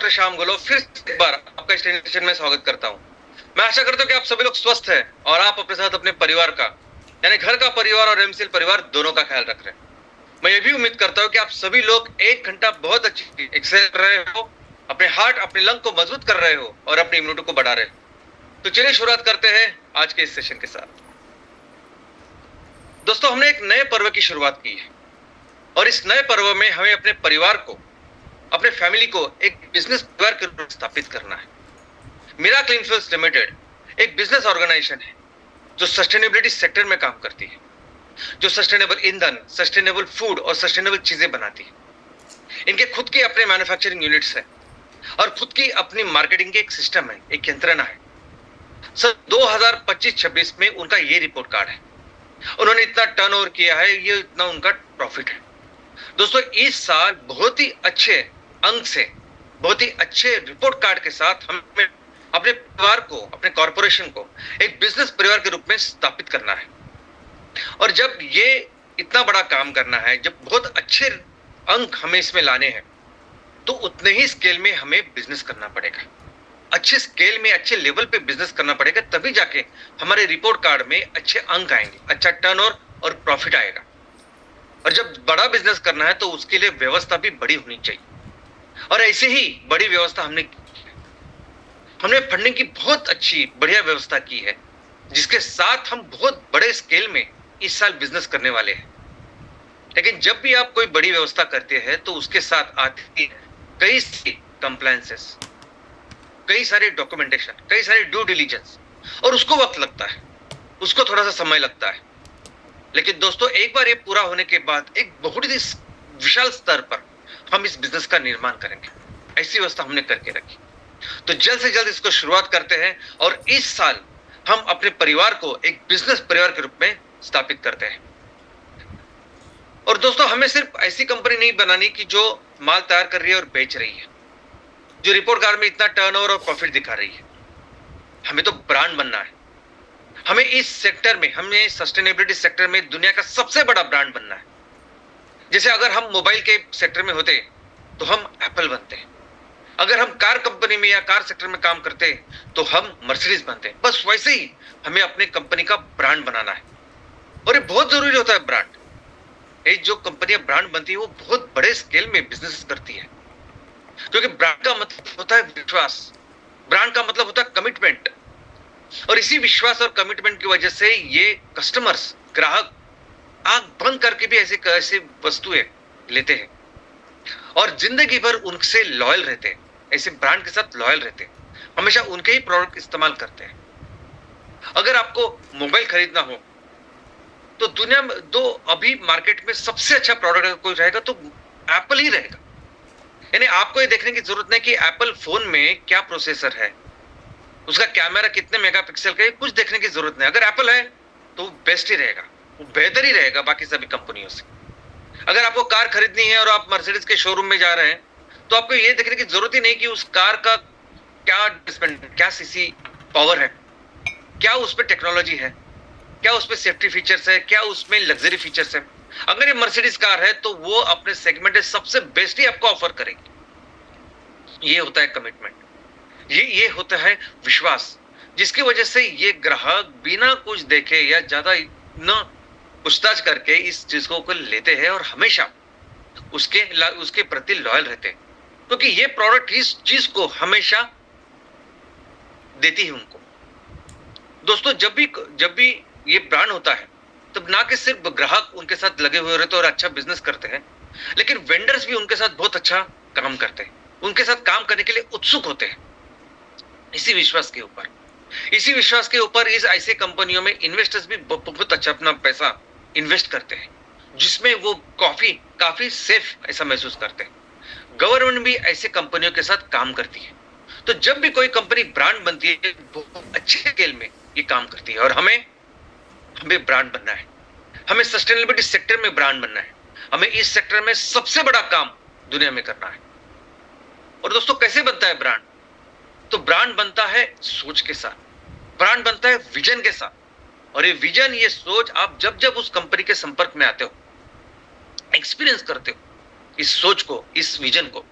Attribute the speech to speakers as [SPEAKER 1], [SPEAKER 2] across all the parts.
[SPEAKER 1] Doctor Shyam गोलो फिर एक बार आपका स्टेशन में स्वागत करता हूं। मैं आशा करता हूं कि आप सभी लोग स्वस्थ हैं और आप अपने साथ अपने परिवार का यानी घर का परिवार और एमसीएल परिवार दोनों का ख्याल रख रहे हैं। मैं ये भी उम्मीद करता हूं कि आप सभी लोग 1 घंटा बहुत अच्छी एक्सरसाइज कर रहे हो, अपने हार्ट अपने लंग को मजबूत कर रहे हो और अपनी इम्यूनिटी को बढ़ा रहे हो। तो चलिए शुरुआत करते हैं आज के इस सेशन के साथ। दोस्तों, हमने एक नए पर्व की शुरुआत की है और इस नए पर्व में हमें अपने परिवार को, अपने फैमिली को एक बिजनेस परिवार के रूप में स्थापित करना है। मिराकल इन्फ्लुएंस लिमिटेड एक बिजनेस ऑर्गेनाइजेशन है जो सस्टेनेबिलिटी सेक्टर में काम करती है, जो सस्टेनेबल ईंधन, सस्टेनेबल फूड और सस्टेनेबल चीजें बनाती है। इनके खुद के अपने मैन्युफैक्चरिंग यूनिट्स हैं और खुद की अपनी मार्केटिंग की एक सिस्टम है, एक यंत्रणा है। सर 2025-26 में उनका ये रिपोर्ट कार्ड है। उन्होंने इतना टर्नओवर किया है, ये इतना उनका प्रॉफिट है। दोस्तों, इस साल बहुत ही अच्छे अंक से, बहुत ही अच्छे रिपोर्ट कार्ड के साथ हमें अपने परिवार को, अपने कॉर्पोरेशन को एक बिजनेस परिवार के रूप में स्थापित करना है। और जब ये इतना बड़ा काम करना है, जब बहुत अच्छे अंक हमें इसमें लाने हैं, तो उतने ही स्केल में हमें बिजनेस करना पड़ेगा। अच्छे स्केल में, अच्छे लेवल पे बिजनेस करना पड़ेगा, तभी जाके हमारे रिपोर्ट कार्ड में अच्छे अंक आएंगे, अच्छा टर्नओवर और प्रॉफिट आएगा। और जब बड़ा बिजनेस करना है तो उसके लिए व्यवस्था भी बड़ी होनी चाहिए। और ऐसे ही बड़ी व्यवस्था हमने फंडिंग की बहुत अच्छी बढ़िया व्यवस्था की है, जिसके साथ हम बहुत बड़े स्केल में इस साल बिजनेस करने वाले हैं। लेकिन जब भी आप कोई बड़ी व्यवस्था करते हैं तो उसके साथ आती है कई सारी कंप्लायंसेस, कई सारे डॉक्यूमेंटेशन, कई सारे ड्यू डिलीजेंस, और उसको वक्त लगता है, उसको थोड़ा सा समय लगता है। लेकिन दोस्तों, एक बार ये पूरा होने के बाद एक बहुत ही विशाल स्तर पर हम इस बिजनेस का निर्माण करेंगे। ऐसी व्यवस्था हमने करके रखी। तो जल्द से जल्द इसको शुरुआत करते हैं और इस साल हम अपने परिवार को एक बिजनेस परिवार के रूप में स्थापित करते हैं। और दोस्तों, हमें सिर्फ ऐसी कंपनी नहीं बनानी कि जो माल तैयार कर रही है और बेच रही है, जो रिपोर्ट कार्ड में इतना टर्नओवर और प्रॉफिट दिखा रही है। हमें तो ब्रांड बनना है। हमें इस सेक्टर में, हमें सस्टेनेबिलिटी सेक्टर में दुनिया का सबसे बड़ा ब्रांड बनना है। जैसे अगर हम मोबाइल के सेक्टर में होते तो हम एप्पल बनते हैं, अगर हम कार कंपनी में या कार सेक्टर में काम करते तो हम मर्सिडीज बनते हैं। बस वैसे ही हमें अपने कंपनी का ब्रांड बनाना है। और ये बहुत जरूरी होता है ब्रांड। ये जो कंपनियां ब्रांड बनती है वो बहुत बड़े स्केल में बिजनेस करती है, क्योंकि ब्रांड का मतलब होता है विश्वास, ब्रांड का मतलब होता है कमिटमेंट। और इसी विश्वास और कमिटमेंट की वजह से ये कस्टमर्स, ग्राहक आंख बंद करके भी ऐसे वस्तुएं लेते हैं और जिंदगी भर उनसे लॉयल रहते हैं, ऐसे ब्रांड के साथ लॉयल रहते हैं, हमेशा उनके ही प्रोडक्ट इस्तेमाल करते हैं। अगर आपको मोबाइल खरीदना हो तो दुनिया में अभी मार्केट में सबसे अच्छा प्रोडक्ट अगर कोई रहेगा तो एप्पल ही रहेगा। यानी आपको ये देखने की जरूरत नहीं कि एप्पल फोन में क्या प्रोसेसर है, उसका कैमरा कितने मेगापिक्सल का है, कुछ देखने की जरूरत नहीं। अगर एप्पल है तो बेस्ट ही रहेगा, वो बेहतर ही रहेगा बाकी सभी कंपनियों से। अगर आपको कार खरीदनी है और आप मर्सिडीज के शोरूम में जा रहे हैं तो आपको ये देखने की जरूरत ही नहीं कि उस कार का क्या सीसी पावर है, क्या उस पर टेक्नोलॉजी है, क्या उसमें सेफ्टी फीचर्स है, क्या उसमें लग्जरी फीचर्स है। अगर ये मर्सिडीज कार है तो वो अपने सेगमेंट में सबसे बेस्ट ही आपको ऑफर करेगी। ये होता है कमिटमेंट, ये होता है विश्वास, जिसकी वजह से ये ग्राहक बिना कुछ देखे या ज्यादा न पूछताछ करके इस चीज को लेते हैं और हमेशा उसके प्रति लॉयल रहते हैं, क्योंकि ये प्रोडक्ट इस चीज को हमेशा देती है उनको। दोस्तों, जब भी ये ब्रांड होता है तब ना कि सिर्फ ग्राहक उनके साथ लगे हुए रहते और अच्छा बिजनेस करते हैं, लेकिन वेंडर्स भी उनके साथ बहुत अच्छा काम करते हैं, उनके साथ काम करने के लिए उत्सुक होते हैं। इसी विश्वास के ऊपर इस ऐसे कंपनियों में इन्वेस्टर्स भी बहुत अच्छा अपना पैसा इन्वेस्ट करते हैं, जिसमें वो काफी सेफ ऐसा महसूस करते हैं। गवर्नमेंट भी ऐसे कंपनियों के साथ काम करती है। तो जब भी कोई कंपनी ब्रांड बनती है, बहुत अच्छे स्केल में ये काम करती है। और हमें ब्रांड बनना है, हमें सस्टेनेबिलिटी सेक्टर में ब्रांड बनना है, हमें इस सेक्टर में सबसे बड़ा काम दुनिया में करना है। और दोस्तों, कैसे बनता है ब्रांड? तो ब्रांड बनता है सोच के साथ, ब्रांड बनता है विजन के साथ। और ये विजन, ये सोच आप जब उस कंपनी के संपर्क में आते हो, एक्सपीरियंस करते हो इस सोच को, इस विजन को,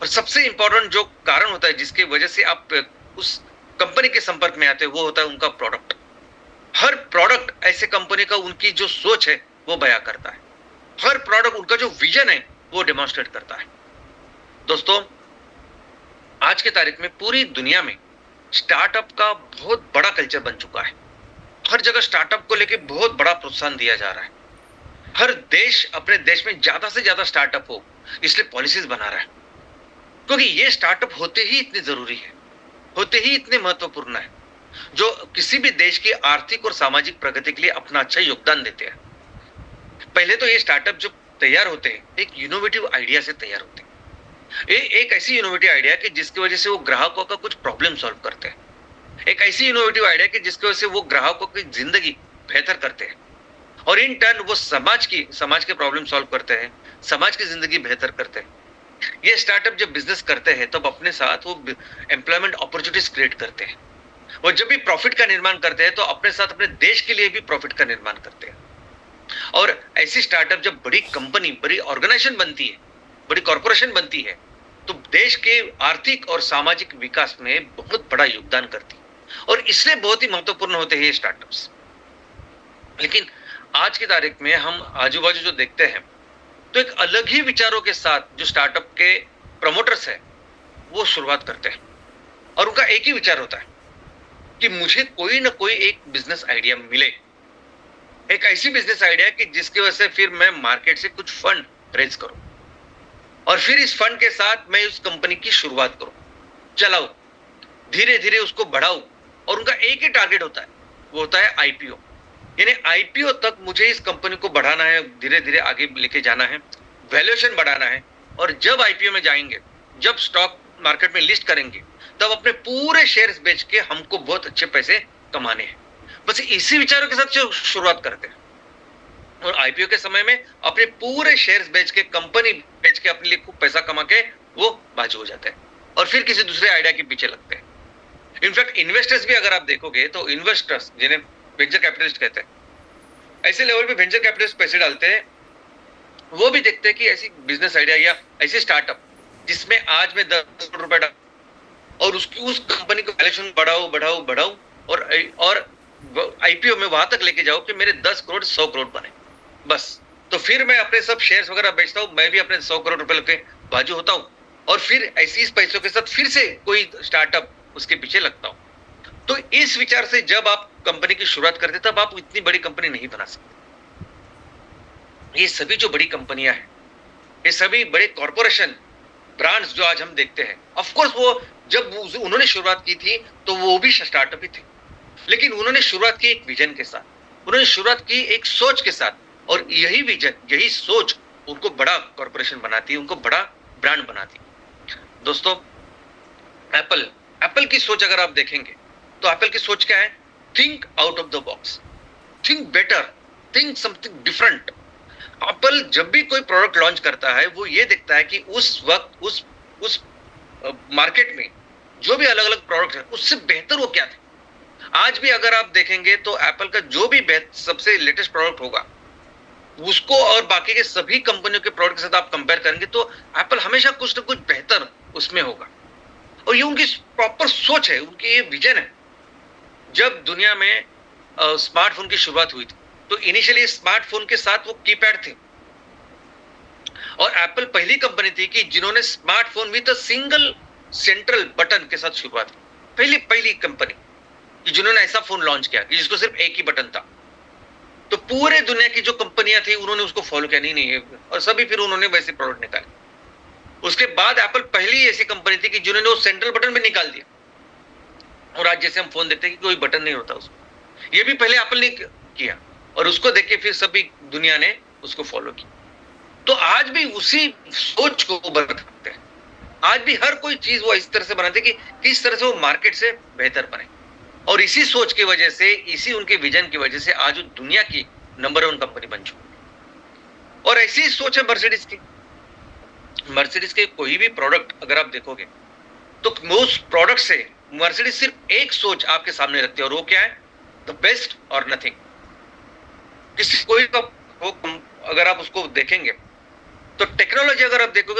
[SPEAKER 1] और सबसे इंपॉर्टेंट जो कारण होता है जिसकी वजह से आप उस कंपनी के संपर्क में आते हैं, वो होता है उनका प्रोडक्ट। हर प्रोडक्ट ऐसे कंपनी का उनकी जो सोच है वो बयां करता है। हर प्रोडक्ट उनका जो विजन है वो डेमोन्स्ट्रेट करता है। दोस्तों, आज की तारीख में पूरी दुनिया में स्टार्टअप का बहुत बड़ा कल्चर बन चुका है। हर जगह स्टार्टअप को लेके बहुत बड़ा प्रोत्साहन दिया जा रहा है। हर देश अपने देश में ज्यादा से ज्यादा स्टार्टअप हो, इसलिए पॉलिसीज बना रहा है, क्योंकि ये स्टार्टअप होते ही इतने जरूरी है, होते ही इतने महत्वपूर्ण है, जो किसी भी देश की आर्थिक और सामाजिक प्रगति के लिए अपना अच्छा योगदान देते हैं। पहले तो ये स्टार्टअप जो तैयार होते हैं, एक इनोवेटिव आइडिया से तैयार होते हैं। ये एक ऐसी इनोवेटिव आइडिया कि जिसकी वजह से वो ग्राहकों का कुछ प्रॉब्लम सॉल्व करते हैं। एक ऐसी इनोवेटिव आइडिया कि जिसकी वजह से वो ग्राहकों की जिंदगी बेहतर करते हैं, और इन टर्न वो समाज के प्रॉब्लम सॉल्व करते हैं, समाज की जिंदगी बेहतर करते हैं। ये स्टार्टअप जब बिजनेस करते हैं तब अपने साथ वो एम्प्लॉयमेंट अपॉर्चुनिटीज क्रिएट करते हैं, और जब भी प्रॉफिट का निर्माण करते हैं तो अपने साथ अपने देश के लिए भी प्रॉफिट का निर्माण करते हैं। और ऐसी स्टार्टअप जब बड़ी कंपनी, बड़ी ऑर्गेनाइजेशन बनती है, बड़ी कॉर्पोरेशन बनती है, तो देश के आर्थिक और सामाजिक विकास में बहुत बड़ा योगदान करती है, और इसलिए बहुत ही महत्वपूर्ण होते हैं ये स्टार्टअप्स। लेकिन आज की तारीख में हम आजू बाजू जो देखते हैं, तो एक अलग ही विचारों के साथ जो स्टार्टअप के प्रमोटर्स हैं वो शुरुआत करते हैं, और उनका एक ही विचार होता है कि मुझे कोई ना कोई एक बिजनेस आइडिया मिले, एक ऐसी बिजनेस आइडिया कि जिसकी वजह से फिर मैं मार्केट से कुछ फंड रेज करूं, और फिर इस फंड के साथ मैं उस कंपनी की शुरुआत करूं, चलाऊं, धीरे धीरे उसको बढ़ाऊं। और उनका एक ही टारगेट होता है, वो होता है आईपीओ। यानी आईपीओ तक मुझे इस कंपनी को बढ़ाना है, धीरे धीरे आगे लेके जाना है, वैल्यूएशन बढ़ाना है, और जब आईपीओ में जाएंगे, जब स्टॉक मार्केट में लिस्ट करेंगे, तब अपने पूरे शेयर्स बेच के हमको बहुत अच्छे पैसे कमाने हैं। बस इसी विचारों के साथ शुरुआत करते हैं, और आईपीओ के समय में अपने पूरे शेयर्स बेच के, कंपनी बेच के, अपने लिए खूब पैसा कमा के वो बाजू हो जाते हैं, और फिर किसी दूसरे आइडिया के पीछे लगते हैं। इनफैक्ट इन्वेस्टर्स भी अगर आप देखोगे तो इन्वेस्टर्स, जिन्हें वेंचर कैपिटलिस्ट कहते हैं, ऐसे लेवल पे वेंचर कैपिटलिस्ट पैसे डालते हैं, वो भी देखते हैं कि ऐसी बिजनेस आइडिया या ऐसी स्टार्टअप जिसमें आज मैं 10 करोड़ रुपए और उस कंपनी को वैल्यूएशन बढ़ाओ बढ़ाओ बढ़ाओ, और आईपीओ में वहां तक लेके जाओ कि मेरे 10 करोड़ 100 करोड़ बने, बस। तो फिर मैं अपने सब शेयर्स वगैरह बेचता हूं, मैं भी अपने 100 करोड़ रुपए लेके बाजू होता हूं, और फिर ऐसी इस पैसों के साथ फिर से कोई स्टार्टअप उसके पीछे लगता हूं। तो इस विचार से जब आप कंपनी की शुरुआत करते तब आप इतनी बड़ी कंपनी नहीं बना सकते। ये सभी जो बड़ी कंपनियां हैं, ये सभी बड़े कॉर्पोरेशन, ब्रांड्स जो आज हम देखते हैं, ऑफ कोर्स वो जब उन्होंने शुरुआत की थी तो वो भी स्टार्टअप ही थे, लेकिन उन्होंने शुरुआत की एक विजन के साथ, उन्होंने शुरुआत की एक सोच के साथ, और यही विजन, यही सोच उनको बड़ा कॉर्पोरेशन बनाती है, उनको बड़ा ब्रांड बनाती है। दोस्तों, एप्पल की सोच अगर आप देखेंगे तो एप्पल की सोच क्या है? Think out of the box, think better, think something different. Apple जब भी कोई प्रोडक्ट लॉन्च करता है, वो ये देखता है कि उस वक्त उस मार्केट में जो भी अलग अलग प्रोडक्ट है उससे बेहतर वो क्या थे। आज भी अगर आप देखेंगे तो एप्पल का जो भी सबसे लेटेस्ट प्रोडक्ट होगा, उसको और बाकी के सभी कंपनियों के प्रोडक्ट के साथ आप कंपेयर करेंगे तो एप्पल हमेशा कुछ ना कुछ बेहतर उसमें होगा। और ये उनकी प्रॉपर सोच है, उनकी ये विजन है। जब दुनिया में स्मार्टफोन की शुरुआत हुई थी तो इनिशियली स्मार्टफोन के साथ वो कीपैड थे, और एप्पल पहली कंपनी थी कि जिन्होंने smartphone with a single central button के साथ शुरुआत की। पहली कंपनी कि जिन्होंने ऐसा फोन लॉन्च किया कि जिसको सिर्फ एक ही बटन था। तो पूरे दुनिया की जो कंपनियां थी उन्होंने उसको फॉलो किया, नहीं है, और सभी फिर उन्होंने वैसे प्रोडक्ट निकाले। उसके बाद एप्पल पहली ऐसी कंपनी थी कि जिन्होंने वो सेंट्रल बटन भी निकाल दिया, और आज जैसे हम फोन देखते हैं कि कोई बटन नहीं होता उसको, ये भी पहले एप्पल ने किया, और उसको देख के फिर सभी दुनिया ने उसको फॉलो किया। तो आज भी उसी सोच को बनाते हैं, आज भी हर कोई चीज वो इस तरह से बनाते हैं कि किस तरह से वो मार्केट से बेहतर बने, और इसी सोच की वजह से, इसी उनके विजन की वजह से आज वो दुनिया की नंबर 1 कंपनी बन चुकी। और ऐसी सोच है मर्सिडीज की। मर्सिडीज के कोई भी प्रोडक्ट अगर आप देखोगे तो उस प्रोडक्ट से मर्सिडीज सिर्फ एक सोच आपके सामने रखती है, और वो क्या है? द बेस्ट और नथिंग। किसी कोई का अगर आप उसको देखेंगे तो टेक्नोलॉजी अगर आप देखोगे